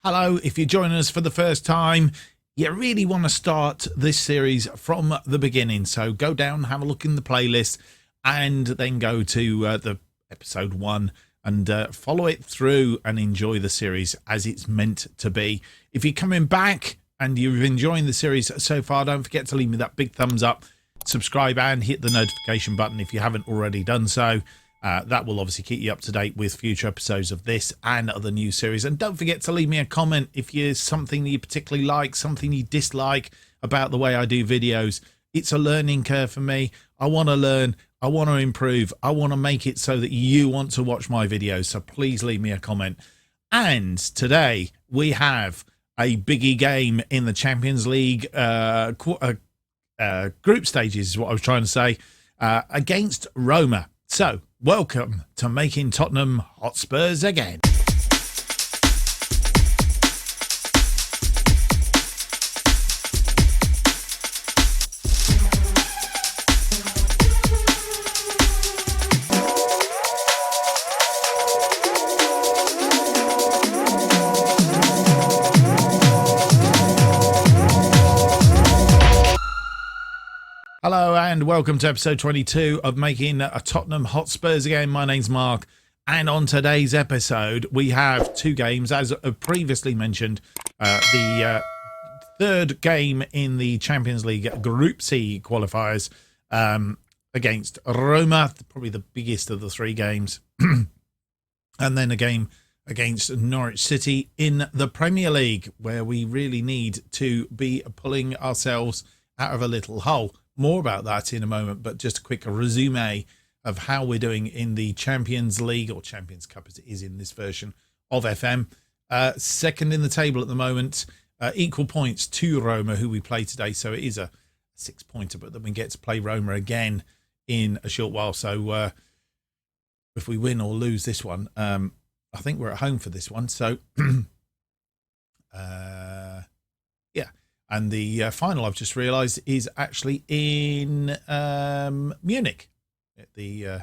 Hello, if you're joining us for the first time, you really want to start this series from the beginning. So go down, have a look in the playlist, and then go to the episode 1 and follow it through and enjoy the series as it's meant to be. If you're coming back and you're enjoying the series so far, don't forget to leave me that big thumbs up, subscribe and hit the notification button if you haven't already done so. That will obviously keep you up to date with future episodes of this and other new series. And don't forget to leave me a comment if there's something that you particularly like, something you dislike about the way I do videos. It's a learning curve for me. I want to learn. I want to improve. I want to make it so that you want to watch my videos. So please leave me a comment. And today we have a biggie game in the Champions League group stages is what I was trying to say, against Roma. So, welcome to making Tottenham hot Spurs again. Hello and welcome to episode 22 of making a Tottenham Hotspurs again. My name's Mark, and on today's episode we have two games, as previously mentioned. The third game in the Champions League Group C qualifiers against Roma, probably the biggest of the three games, and then a game against Norwich City in the Premier League, where we really need to be pulling ourselves out of a little hole. More about that in a moment, but just a quick resume of how we're doing in the Champions League, or Champions Cup as it is in this version of FM. Second in the table at the moment, equal points to Roma, who we play today. So it is a 6-pointer, but then we get to play Roma again in a short while. So if we win or lose this one, I think we're at home for this one. So yeah. And the final, I've just realised, is actually in Munich. At the, I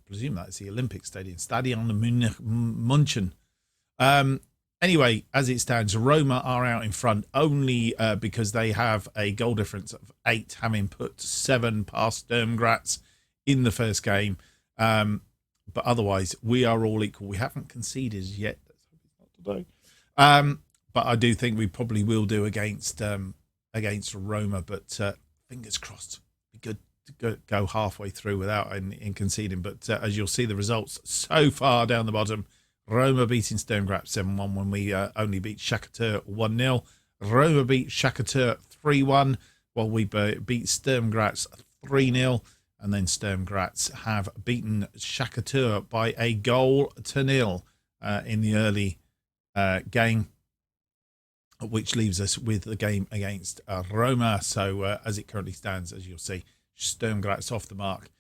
presume that's the Olympic Stadium, Stadion München. Anyway, as it stands, Roma are out in front only because they have a goal difference of 8, having put 7 past Sturm Graz in the first game. But otherwise, we are all equal. We haven't conceded yet. Let's hope it's not today. But I do think we probably will do against Roma. But fingers crossed, be good to go halfway through without in conceding. But as you'll see, the results so far down the bottom: Roma beating Sturm Graz 7-1 when we only beat Shakhtar 1-0. Roma beat Shakhtar 3-1 while we beat Sturm Graz 3-0. And then Sturm Graz have beaten Shakhtar by a goal to nil in the early game, which leaves us with the game against Roma. So as it currently stands, as you'll see, Sturm Graz off the mark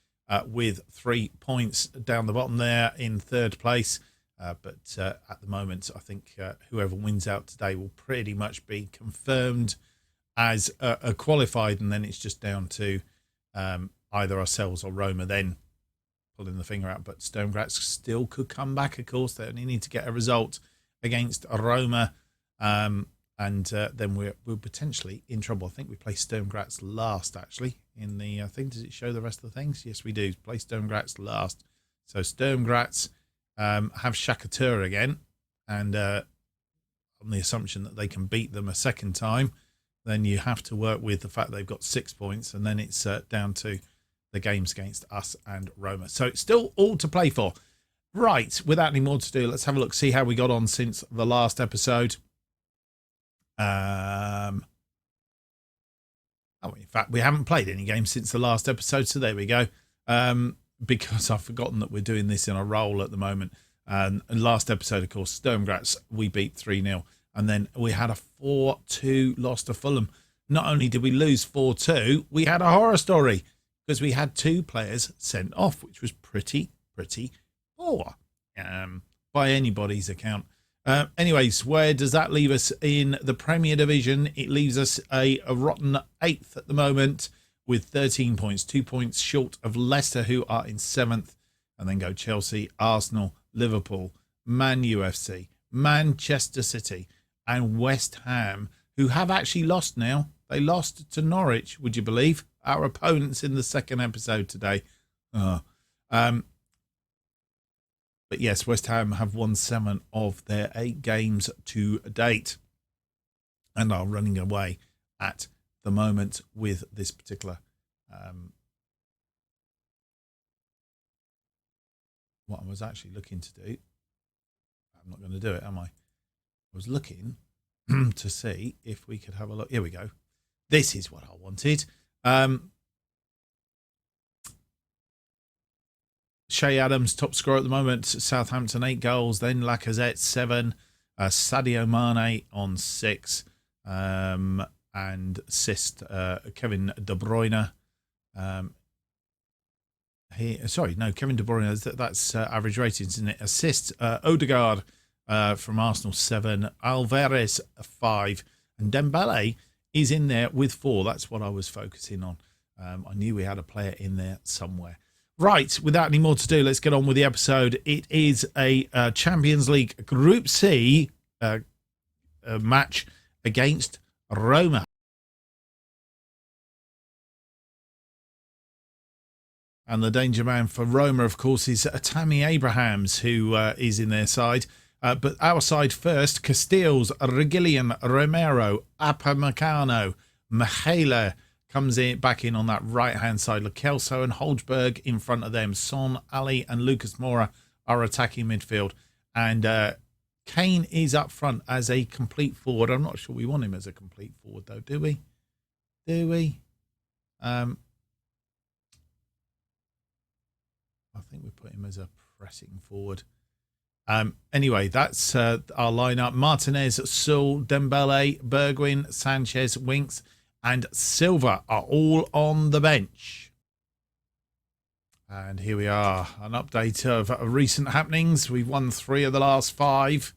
with 3 points down the bottom there in third place. But at the moment, I think whoever wins out today will pretty much be confirmed as a qualified, and then it's just down to either ourselves or Roma then pulling the finger out. But Sturm Graz still could come back, of course. They only need to get a result against Roma. And then we're potentially in trouble. I think we play Sturm Graz last, actually, in the thing. Does it show the rest of the things? Yes, we do. Play Sturm Graz last. So Sturm Graz have Shakhtar again, and on the assumption that they can beat them a second time, then you have to work with the fact they've got 6 points, and then it's down to the games against us and Roma. So it's still all to play for. Right, without any more to do, let's have a look, see how we got on since the last episode. In fact, we haven't played any games since the last episode, so there we go. Because I've forgotten that we're doing this in a roll at the moment. And last episode, of course, Sturm Graz, we beat 3-0, and then we had a 4-2 loss to Fulham. Not only did we lose 4-2, we had a horror story because we had 2 players sent off, which was pretty poor by anybody's account. Anyways, where does that leave us in the Premier Division? It leaves us a rotten 8th at the moment with 13 points, 2 points short of Leicester, who are in 7th. And then go Chelsea, Arsenal, Liverpool, Man UFC, Manchester City, and West Ham, who have actually lost now. They lost to Norwich, would you believe? Our opponents in the second episode today. But yes, West Ham have won 7 of their 8 games to date and are running away at the moment with this particular what I was actually looking to do. I'm not going to do it, am I? I was looking to see if we could have a look. Here we go. This is what I wanted. Shea Adams, top scorer at the moment. Southampton, 8 goals. Then Lacazette, 7. Sadio Mane on 6. And assist Kevin De Bruyne. Kevin De Bruyne, that's average ratings, isn't it? Assist Odegaard from Arsenal, 7. Alvarez, 5. And Dembele is in there with 4. That's what I was focusing on. I knew we had a player in there somewhere. Right, without any more to do, let's get on with the episode. It is a Champions League Group C match against Roma. And the danger man for Roma, of course, is Tammy Abrahams, who is in their side. But our side first, Castiles, Reguilon, Romero, Upamecano, Mihaela comes back in on that right-hand side. Lo Celso and Holzberg in front of them. Son, Ali and Lucas Moura are attacking midfield. And Kane is up front as a complete forward. I'm not sure we want him as a complete forward, though, do we? I think we put him as a pressing forward. Anyway, that's our lineup. Martinez, Saul, Dembele, Bergwijn, Sanchez, Winks, and Silva are all on the bench. And here we are, an update of recent happenings. We've won 3 of the last 5.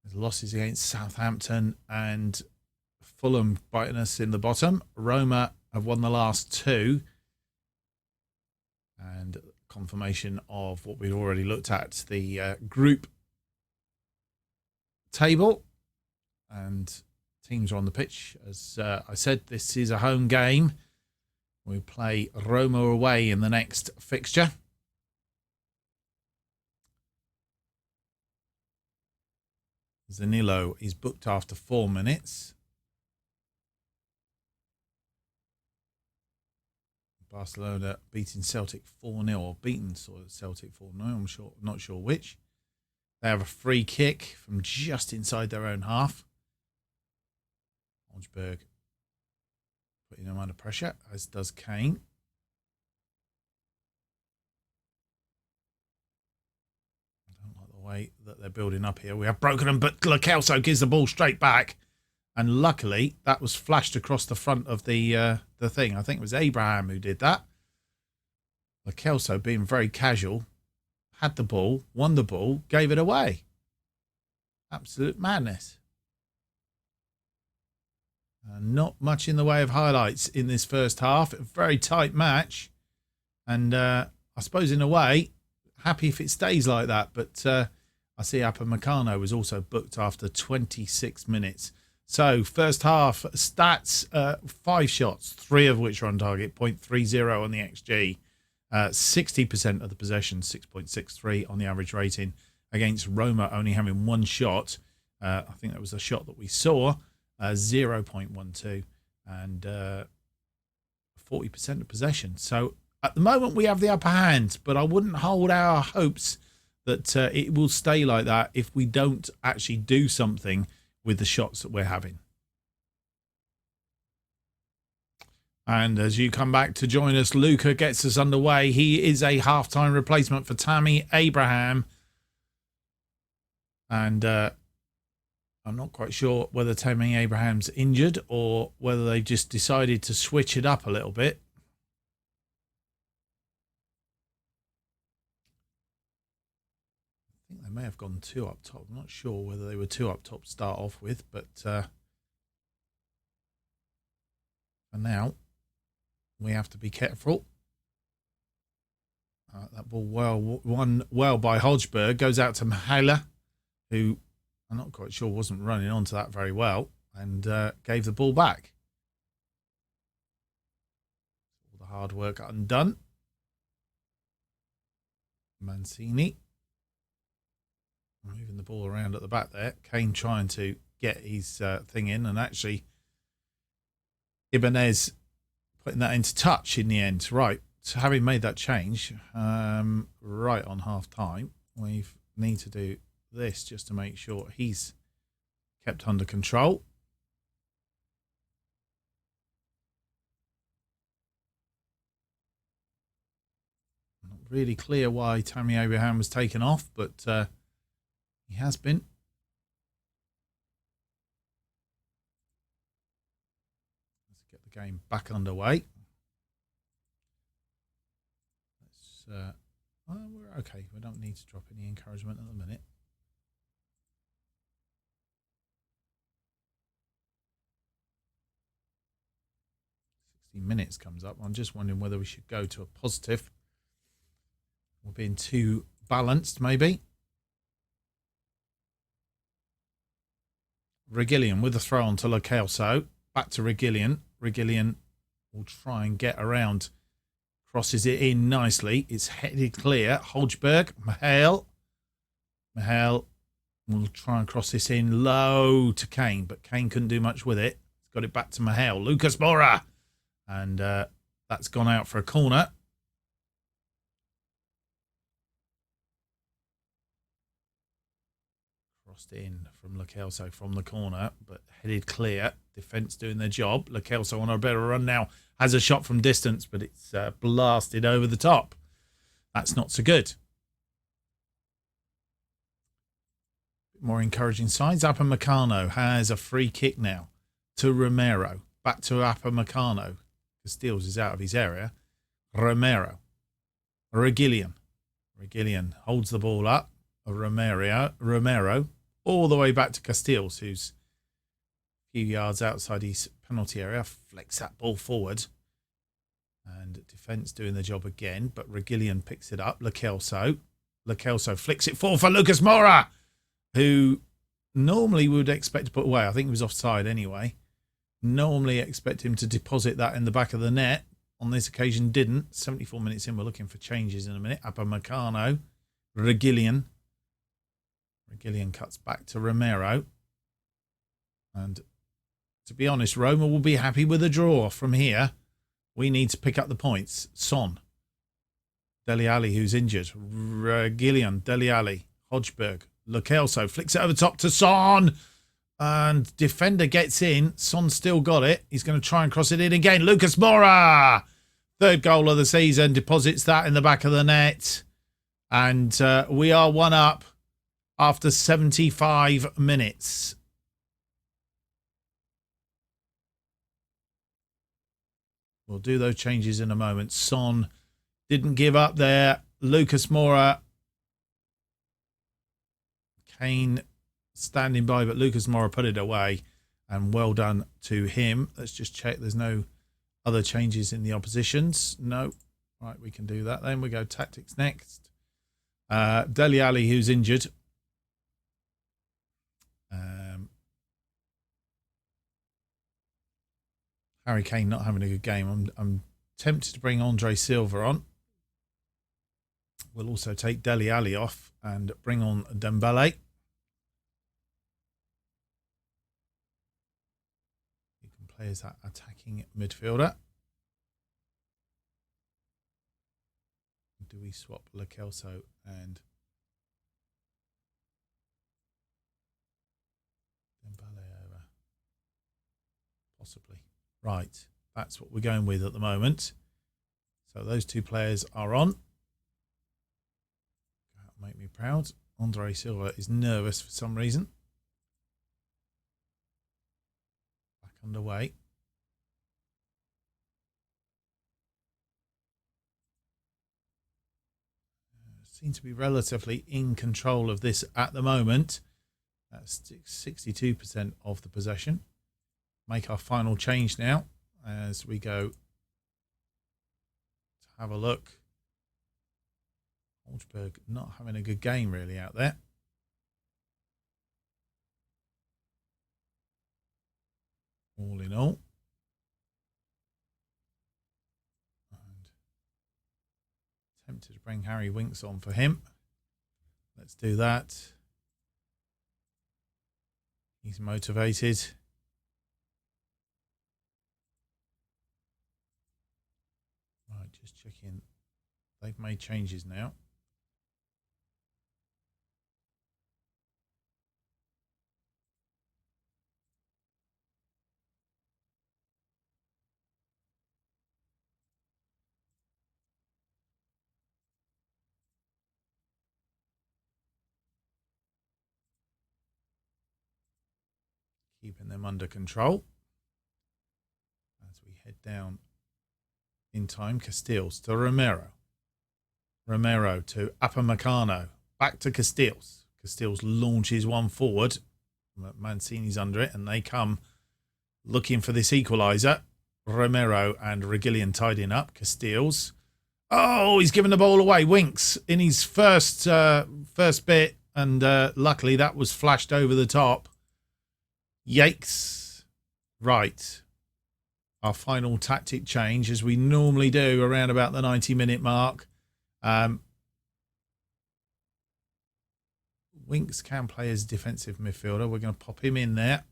There's losses against Southampton and Fulham biting us in the bottom. Roma have won the last 2. And confirmation of what we'd already looked at, the group table. And teams are on the pitch. As I said, this is a home game. We play Roma away in the next fixture. Zanillo is booked after 4 minutes. Barcelona beating Celtic 4-0, or beaten Celtic 4-0, I'm not sure which. They have a free kick from just inside their own half. Holzberg putting them under pressure, as does Kane. I don't like the way that they're building up here. We have broken them, but Lo Celso gives the ball straight back. And luckily, that was flashed across the front of the thing. I think it was Abraham who did that. Lo Celso, being very casual, had the ball, won the ball, gave it away. Absolute madness. Not much in the way of highlights in this first half. A very tight match. And I suppose in a way, happy if it stays like that. But I see Upamecano was also booked after 26 minutes. So, first half stats, 5 shots, 3 of which are on target, 0.30 on the XG, 60% of the possession, 6.63 on the average rating, against Roma only having 1 shot. I think that was the shot that we saw, 0.12, and 40% of possession. So, at the moment, we have the upper hand, but I wouldn't hold our hopes that it will stay like that if we don't actually do something with the shots that we're having. And as you come back to join us, Luca gets us underway. He is a half-time replacement for Tammy Abraham. And I'm not quite sure whether Tammy Abraham's injured or whether they just decided to switch it up a little bit. I think they may have gone 2 up top. I'm not sure whether they were 2 up top to start off with, but for now, we have to be careful. That ball won well by Holzberg. Goes out to Mihaela, who I'm not quite sure, wasn't running onto that very well, and gave the ball back. All the hard work undone. Mancini moving the ball around at the back there. Kane trying to get his thing in, and actually Ibanez putting that into touch in the end. Right, so having made that change right on half time, we need to do this just to make sure he's kept under control. Not really clear why Tammy Abraham was taken off, but he has been. Let's get the game back underway. Well, we're okay. We don't need to drop any encouragement at the minute. 60 minutes comes up. I'm just wondering whether we should go to a positive. We're being too balanced, maybe. Reguilón with the throw on to Lo Celso. Back to Reguilón. Reguilón will try and get around. Crosses it in nicely. It's headed clear. Holzberg. Mahel will try and cross this in low to Kane, but Kane couldn't do much with it. He's got it back to Mahel. Lucas Moura. And that's gone out for a corner. Crossed in from Lo Celso from the corner, but headed clear. Defence doing their job. Lo Celso on a better run now. Has a shot from distance, but it's blasted over the top. That's not so good. Bit more encouraging signs. Upamecano has a free kick now to Romero. Back to Upamecano. Casteels is out of his area. Romero. Reguilón. Reguilón holds the ball up. Romero. All the way back to Casteels, who's a few yards outside his penalty area. Flicks that ball forward. And defence doing the job again. But Reguilón picks it up. Lo Celso. Lo Celso flicks it forward for Lucas Moura, who normally we would expect to put away. I think he was offside anyway. Normally expect him to deposit that in the back of the net. On this occasion, didn't. 74 minutes in, we're looking for changes in a minute. Upamecano. Reguilón. Reguilón cuts back to Romero. And to be honest, Roma will be happy with a draw from here. We need to pick up the points. Son. Dele Alli, who's injured. Reguilón. Dele Alli. Holzberg. Lo Celso flicks it over top to Son. And defender gets in. Son still got it. He's going to try and cross it in again. Lucas Moura. Third goal of the season. Deposits that in the back of the net. And we are 1 up after 75 minutes. We'll do those changes in a moment. Son didn't give up there. Lucas Moura. Kane standing by, but Lucas Moura put it away. And well done to him. Let's just check there's no other changes in the oppositions. No. Right, we can do that then. We go tactics next. Dele Alli, who's injured. Harry Kane not having a good game. I'm tempted to bring Andre Silva on. We'll also take Dele Alli off and bring on Dembele. He can play as that attacking midfielder. Do we swap Lo Celso and Dembele over? Possibly. Right, that's what we're going with at the moment. So those two players are on. That'll make me proud. Andre Silva is nervous for some reason. Back underway. Seem to be relatively in control of this at the moment. That's 62% of the possession. Make our final change now as we go to have a look. Holzberg not having a good game really out there. all in all. And tempted to bring Harry Winks on for him. Let's do that. He's motivated. Right, just checking. They've made changes now. Keeping them under control. As we head down in time, Casteels to Romero. Romero to Upamecano. Back to Casteels. Casteels launches one forward. Mancini's under it, and they come looking for this equaliser. Romero and Reguilón tidying up. Casteels. Oh, he's given the ball away. Winks in his first bit, and luckily that was flashed over the top. Yikes. Right. Our final tactic change, as we normally do around about the 90-minute mark. Winks can play as defensive midfielder. We're going to pop him in there.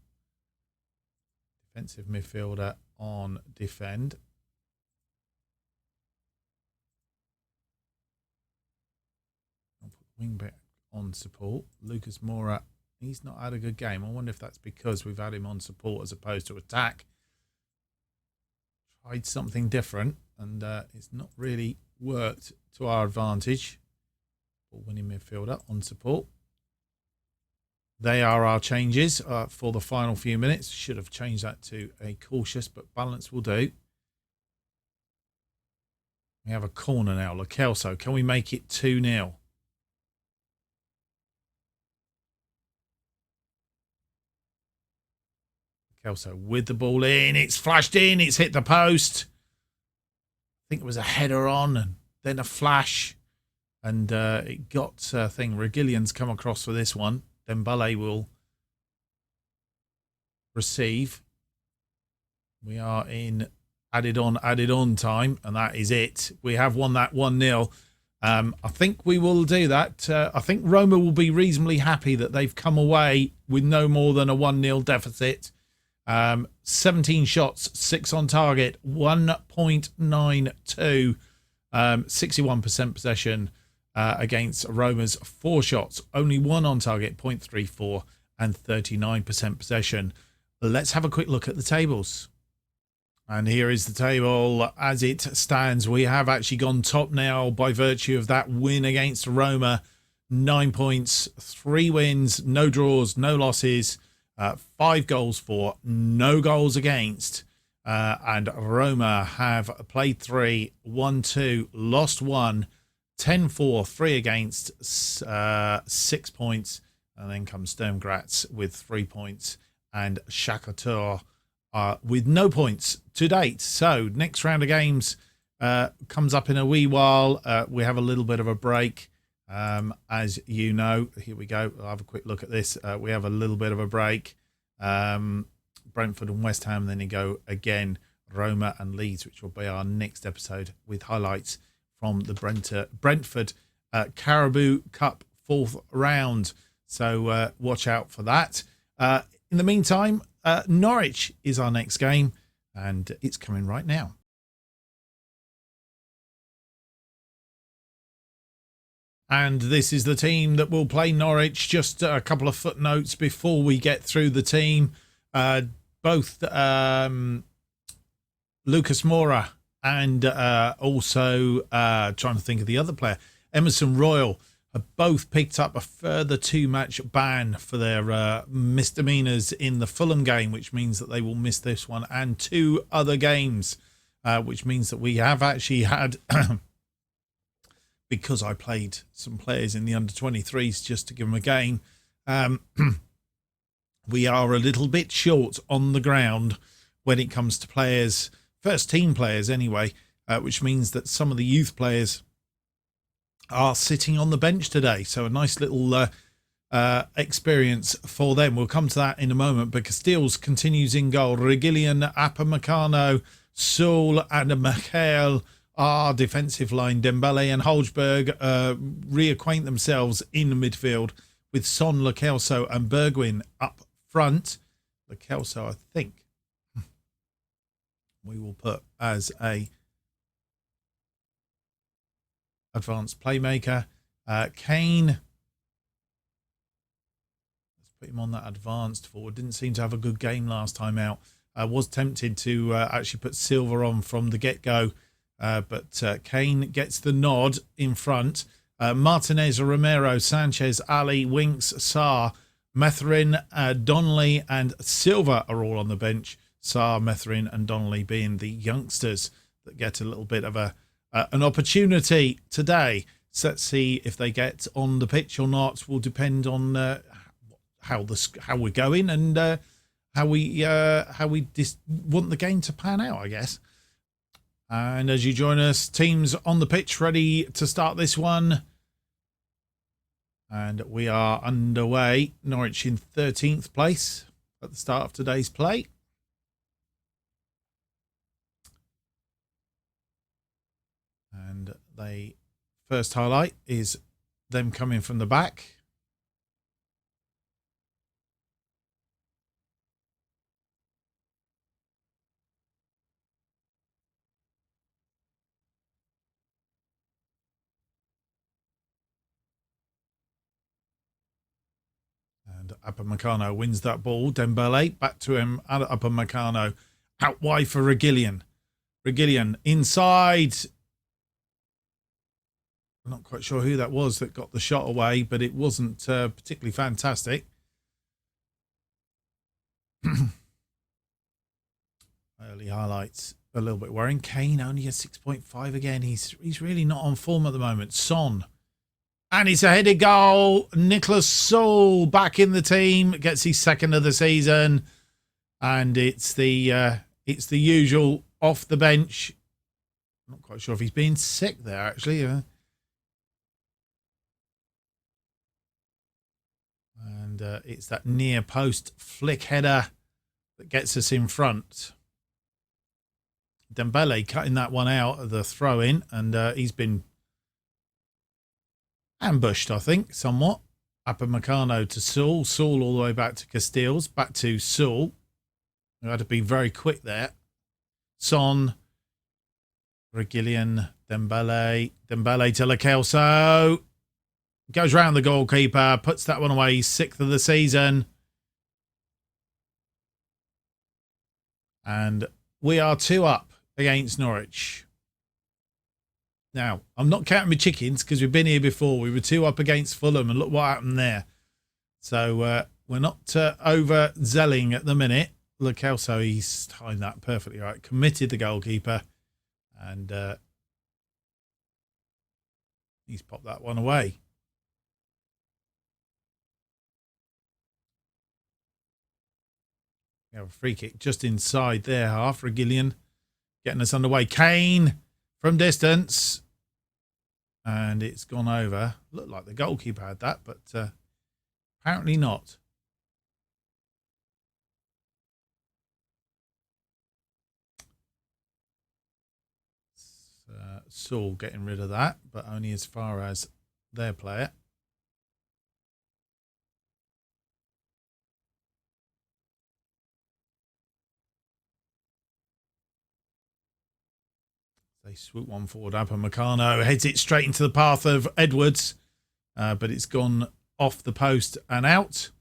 Defensive midfielder on defend. I'll put wing back on support. Lucas Moura, he's not had a good game. I wonder if that's because we've had him on support as opposed to attack. Tried something different, and it's not really worked to our advantage. Ball winning midfielder on support. They are our changes for the final few minutes. Should have changed that to a cautious, but balance will do. We have a corner now. Lo Celso, can we make it 2-0? Kelso with the ball in. It's flashed in. It's hit the post. I think it was a header on and then a flash. And it got Reguilón's come across for this one. Dembele will receive. We are in added on time, and that is it. We have won that 1-0. I think we will do that. I think Roma will be reasonably happy that they've come away with no more than a 1-0 deficit. 17 shots, 6 on target, 1.92, 61% possession against Roma's 4 shots, only 1 on target, 0.34, and 39% possession. Let's have a quick look at the tables. And here is the table as it stands. We have actually gone top now by virtue of that win against Roma. 9 points, 3 wins, no draws, no losses, 5 goals for, no goals against. And Roma have played 3, won 2, lost 1, 10-4, 3 against, 6 points. And then comes Sturm Graz with 3 points and Shakhtar with no points to date. So next round of games comes up in a wee while. We have a little bit of a break, as you know. Here we go. I'll have a quick look at this. We have a little bit of a break. Brentford and West Ham. Then you go again, Roma and Leeds, which will be our next episode with highlights from the Brentford Carabao Cup 4th round. So watch out for that. In the meantime, Norwich is our next game, and it's coming right now. And this is the team that will play Norwich. Just a couple of footnotes before we get through the team. Both Lucas Moura and also trying to think of the other player, Emerson Royal, have both picked up a further 2-match ban for their misdemeanors in the Fulham game, which means that they will miss this one and 2 other games, which means that we have actually had, because I played some players in the under-23s just to give them a game, we are a little bit short on the ground when it comes to players, first team players anyway, which means that some of the youth players are sitting on the bench today. So a nice little experience for them. We'll come to that in a moment, but Castiles continues in goal. Reguilón, Upamecano, Saul and Michael are defensive line. Dembele and Holzberg reacquaint themselves in the midfield with Son, Lo Celso and Bergwijn up front. Lo Celso, I think, we will put as a advanced playmaker. Kane, let's put him on that advanced forward. Didn't seem to have a good game last time out. Was tempted to actually put Silva on from the get-go, but Kane gets the nod in front. Martinez, Romero, Sanchez, Ali, Winks, Sarr, Methrin, Donnelly and Silva are all on the bench. Sarr, Methrin and Donnelly being the youngsters that get a little bit of an opportunity today. So let's see if they get on the pitch or not. Will depend on how we're going and how we want the game to pan out, I guess. And as you join us, teams on the pitch ready to start this one. And we are underway. Norwich in 13th place at the start of today's play. And they first highlight is them coming from the back. And Upamecano wins that ball. Dembele back to him. Upamecano out wide for Reguilón. Reguilón inside. I'm not quite sure who that was that got the shot away, but it wasn't particularly fantastic. Early highlights a little bit worrying. Kane only a 6.5 again. He's really not on form at the moment. Son. And it's a headed goal. Nicholas Saul back in the team. Gets his second of the season. And it's the usual off the bench. I'm not quite sure if he's been sick there, actually. And it's that near post flick header that gets us in front. Dembele cutting that one out of the throw-in. And he's been ambushed, I think, somewhat. Upamecano to Saul. Saul all the way back to Castiles. Back to Saul. We had to be very quick there. Son. Reguilón. Dembele. Dembele to Lo Celso. Goes round the goalkeeper. Puts that one away. 6th of the season. And we are 2 up against Norwich. Now, I'm not counting my chickens because we've been here before. We were 2 up against Fulham and look what happened there. So we're not overzelling at the minute. Lo Celso, he's timed that perfectly right. Committed the goalkeeper and he's popped that one away. We have a free kick just inside their half. Reguilón getting us underway. Kane from distance. And it's gone over. Looked like the goalkeeper had that, but apparently not. Saul getting rid of that, but only as far as their player. They swoop one forward. Upamecano heads it straight into the path of Edwards, but it's gone off the post and out.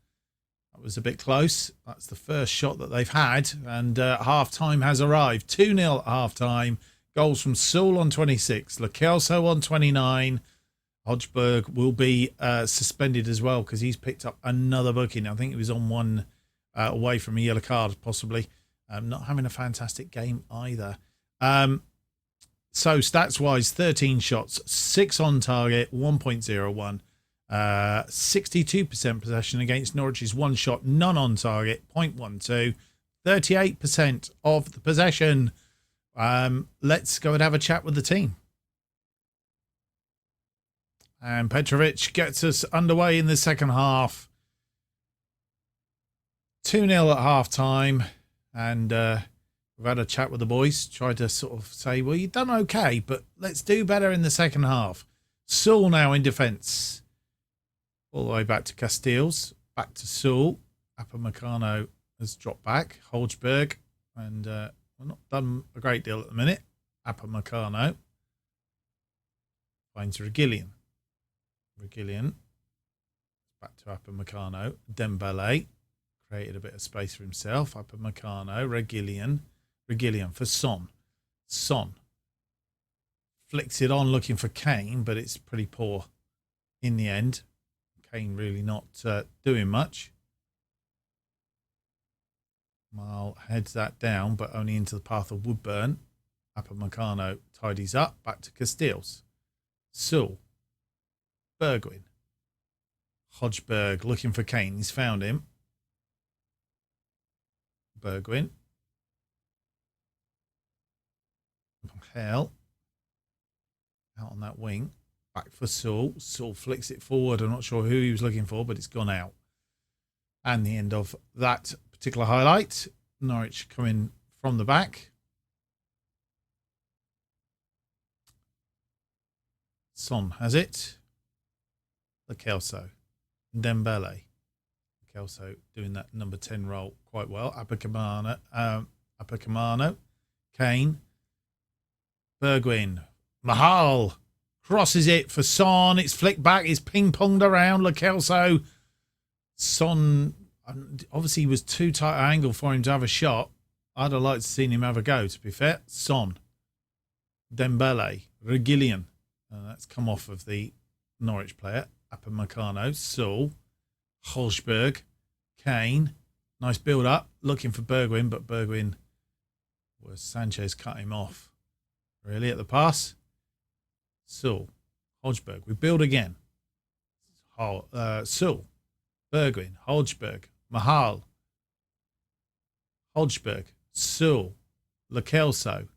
That was a bit close. That's the first shot that they've had, and half-time has arrived. 2-0 at half-time. Goals from Saul on 26, Lo Celso on 29. Hodgberg will be suspended as well because he's picked up another booking. I think he was on one away from a yellow card, possibly. Not having a fantastic game either. So stats-wise, 13 shots, 6 on target, 1.01. 62% possession against Norwich's 1 shot, none on target, 0.12. 38% of the possession. Let's go and have a chat with the team. And Petrovic gets us underway in the second half. 2-0 at half time. And we've had a chat with the boys. Tried to sort of say, well, you've done okay, but let's do better in the second half. Saul now in defence. All the way back to Castiles. Back to Saul. Upamecano has dropped back. Holzberg. And we're not done a great deal at the minute. Upamecano. Finds Reguilón. Reguilón. Back to Upamecano. Dembele. Created a bit of space for himself. Upamecano. Reguilón. Reguilón for Son. Son. Flicks it on looking for Kane, but it's pretty poor in the end. Kane really not doing much. Mal heads that down, but only into the path of Woodburn. Upamecano tidies up. Back to Castiles. Saul. Bergwijn. Hodgberg looking for Kane. He's found him. Bergwijn. Hell. Out on that wing. Back for Saul. Saul flicks it forward. I'm not sure who he was looking for, but it's gone out. And the end of that particular highlight. Norwich coming from the back. Son has it. Lo Celso. Dembele. Lo Celso doing that number 10 role quite well. Upamecano. Kane. Bergwijn. Mahal. Crosses it for Son. It's flicked back. It's ping-ponged around. Lo Celso. Son, obviously, he was too tight an angle for him to have a shot. I'd have liked to seen him have a go, to be fair. Son. Dembele. Reguilón. That's come off of the Norwich player. Upamecano. Saul. Holzberg. Kane. Nice build-up. Looking for Bergwijn, but Bergwijn was Sanchez cut him off. Really at the pass. Saul. Holzberg. We build again. Saul. Bergwijn. Holzberg. Mahal. Holzberg. Saul. Lo Celso.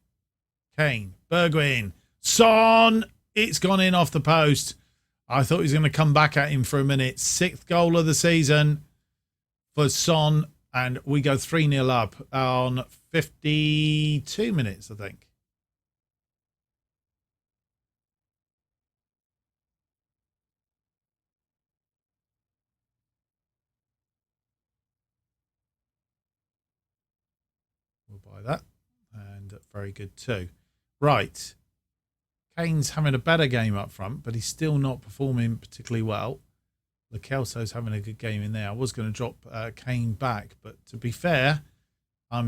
Kane. Bergwijn. Son. It's gone in off the post. I thought he was going to come back at him for a minute. 6th goal of the season for Son. And we go 3-0 up on 52 minutes, I think. We'll buy that. And very good too. Right. Kane's having a better game up front, but he's still not performing particularly well. Lo Celso's having a good game in there. I was going to drop Kane back, but to be fair, I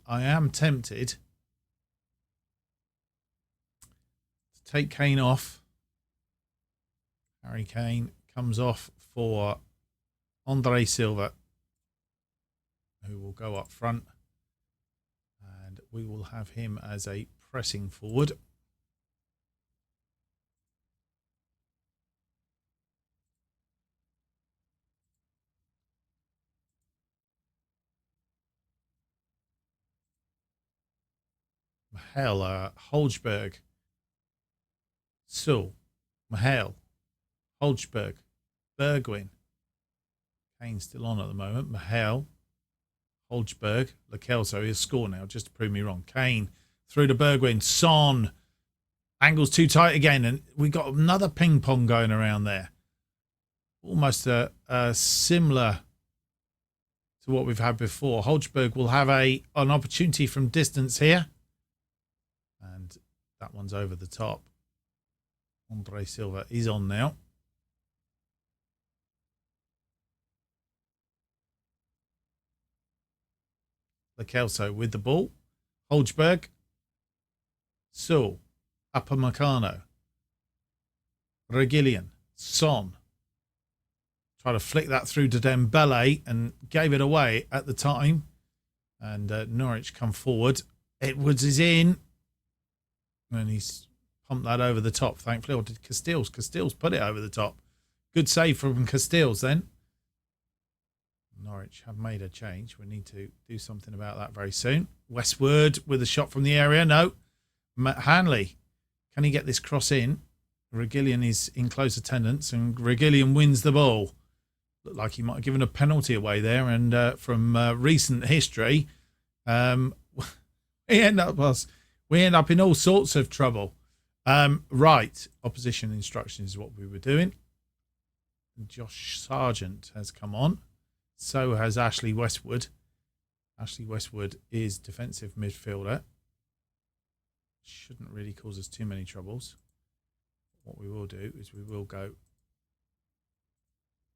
am tempted to take Kane off. Harry Kane comes off for Andre Silva, who will go up front, and we will have him as a pressing forward. Mahal, Holzberg, Saul, Mahal, Holzberg, Bergwijn. Kane's still on at the moment. Mahal, Holzberg, Lo Celso. He'll score now, just to prove me wrong. Kane through to Bergwijn. Son. Angle's too tight again, and we got another ping pong going around there. Almost similar to what we've had before. Holzberg will have an opportunity from distance here. And that one's over the top. Andre Silva is on now. Lo Celso with the ball. Holzberg. Saul. Upamecano. Reguilón. Son. Try to flick that through to Dembele and gave it away at the time. And Norwich come forward. Edwards is in. And he's pumped that over the top, thankfully. Or did Castiles? Castiles put it over the top. Good save from Castiles then. Norwich have made a change. We need to do something about that very soon. Westward with a shot from the area. No. Hanley. Can he get this cross in? Reguilón is in close attendance, and Reguilón wins the ball. Looked like he might have given a penalty away there, and from recent history, we end up in all sorts of trouble. Right, opposition instructions is what we were doing. Josh Sargent has come on. So has Ashley Westwood. Ashley Westwood is defensive midfielder. Shouldn't really cause us too many troubles. What we will do is we will go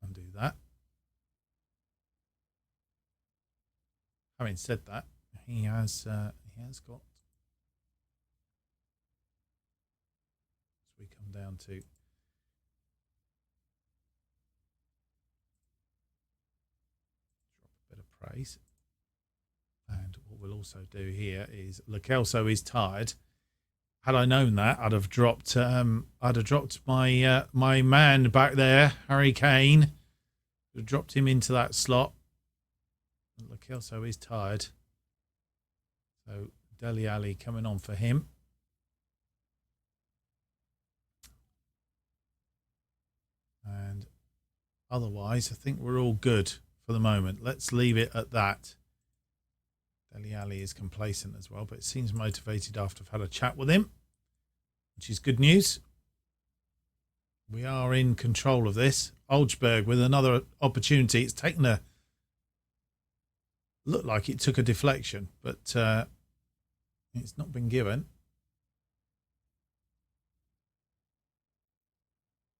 and do that. Having said that, he has got. As we come down to drop a bit of praise, and what we'll also do here is Lo Celso is tired. Had I known that, I'd have dropped my my man back there, Harry Kane. I'd have dropped him into that slot. Lo Celso is tired, so Dele Alli coming on for him. And otherwise, I think we're all good for the moment. Let's leave it at that. Dele Alli is complacent as well, but it seems motivated after I've had a chat with him, which is good news. We are in control of this. Olsberg with another opportunity. It's taken a... Looked like it took a deflection, but it's not been given.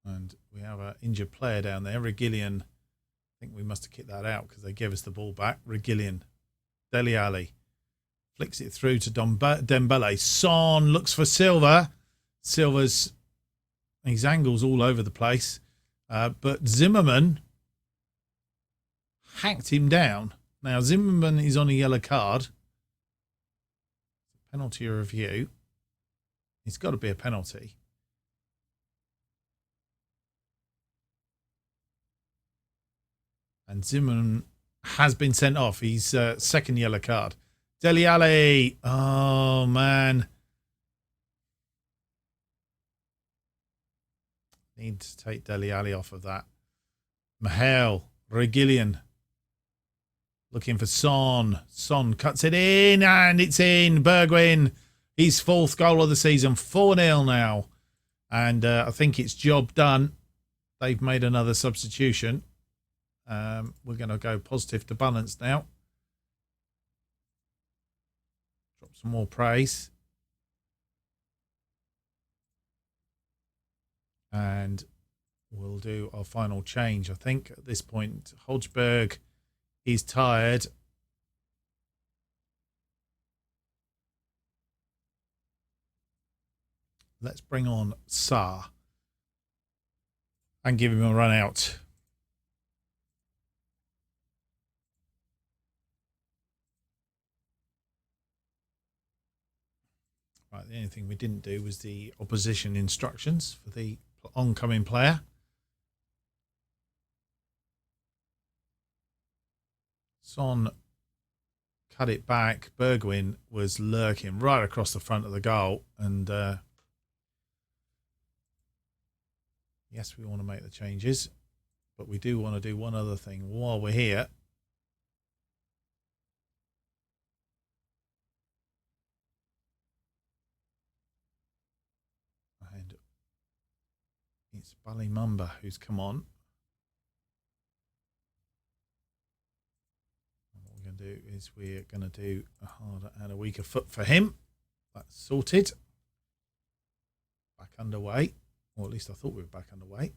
And we have an injured player down there, Reguilón. I think we must have kicked that out because they gave us the ball back. Reguilón. Dele Alli flicks it through to Dembele. Son looks for Silva. Silva's his angles all over the place, but Zimmerman hacked him down. Now Zimmerman is on a yellow card. Penalty review. It's got to be a penalty. And Zimmerman has been sent off. He's second yellow card. Dele Alli. Oh, man. Need to take Dele Alli off of that. Mahel. Reguilón. Looking for Son. Son cuts it in, and it's in. Bergwijn. His fourth goal of the season. 4-0 now. And I think it's job done. They've made another substitution. We're going to go positive to balance now. Drop some more praise. And we'll do our final change. I think at this point, Holzberg is tired. Let's bring on Sarr and give him a run out. Right, the only thing we didn't do was the opposition instructions for the oncoming player. Son cut it back. Bergwijn was lurking right across the front of the goal. And yes, we want to make the changes, but we do want to do one other thing while we're here. And it's Ballimumba who's come on. Do is we're going to do a harder and a weaker foot for him. That's sorted. Back underway, or at least I thought we were back underway.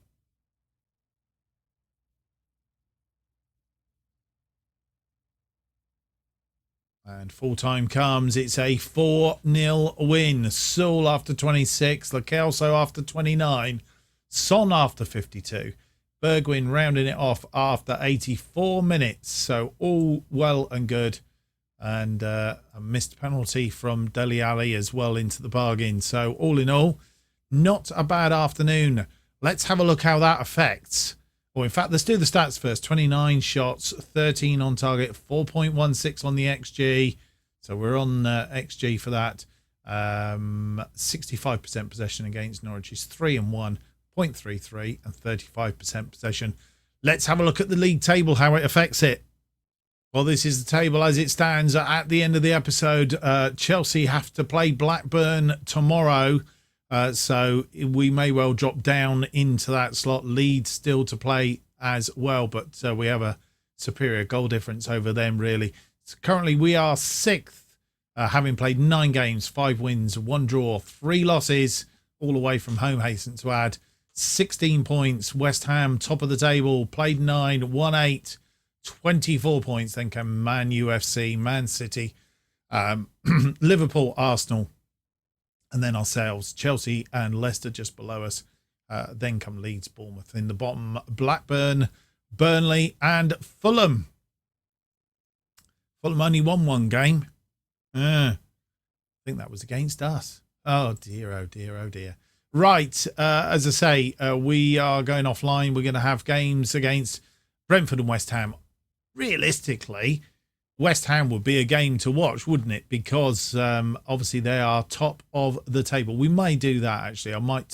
And full time comes. It's a 4-0 win. Saul after 26, Lo Celso after 29, Son after 52. Bergwijn rounding it off after 84 minutes. So all well and good. And a missed penalty from Dele Alli as well into the bargain. So all in all, not a bad afternoon. Let's have a look how that affects. Or in fact, let's do the stats first. 29 shots, 13 on target, 4.16 on the XG. So we're on XG for that. 65% possession against Norwich is 3-1, 0.33 and 35% possession. Let's have a look at the league table, how it affects it. Well, this is the table as it stands at the end of the episode. Chelsea have to play Blackburn tomorrow, so we may well drop down into that slot. Leeds still to play as well, but we have a superior goal difference over them, really. So currently, we are 6th, having played 9 games, 5 wins, 1 draw, 3 losses, all away from home, hasten to add. 16 points. West Ham, top of the table, played 9, won 8. 24 points. Then come Man UFC, Man City, Liverpool, Arsenal, and then ourselves, Chelsea and Leicester just below us. Then come Leeds, Bournemouth in the bottom, Blackburn, Burnley and Fulham. Fulham only won 1 game. I think that was against us. Oh dear, oh dear, oh dear. Right, as I say, we are going offline. We're going to have games against Brentford and West Ham. Realistically, West Ham would be a game to watch, wouldn't it? Because obviously they are top of the table. We may do that, actually. I might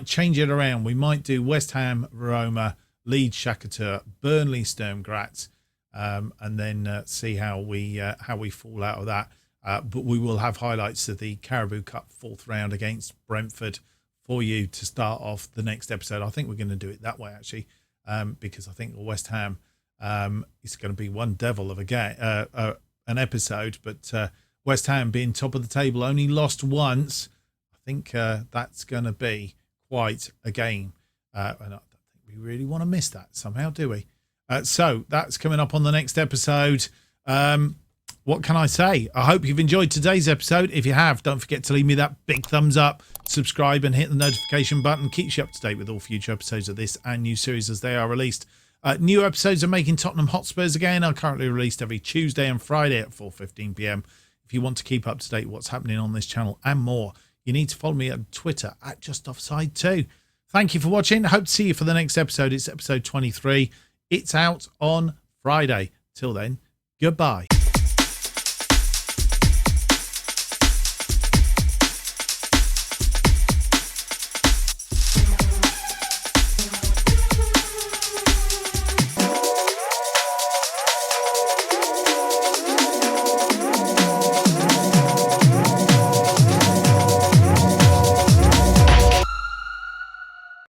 change it around. We might do West Ham, Roma, Leeds, Shakhtar, Burnley, Sturm Graz, and then see how we fall out of that. But we will have highlights of the Carabao Cup 4th round against Brentford for you to start off the next episode. I think we're going to do it that way, actually, because I think West Ham is going to be one devil of an episode. But West Ham being top of the table, only lost once. I think that's going to be quite a game. And I don't think we really want to miss that somehow, do we? So that's coming up on the next episode. What can I say? I hope you've enjoyed today's episode. If you have, don't forget to leave me that big thumbs up, subscribe and hit the notification button. Keeps you up to date with all future episodes of this and new series as they are released. New episodes of Making Tottenham Hotspurs again are currently released every Tuesday and Friday at 4:15 p.m. If you want to keep up to date with what's happening on this channel and more, you need to follow me on Twitter at JustOffsideFM. Thank you for watching. I hope to see you for the next episode. It's episode 23. It's out on Friday. Till then, goodbye.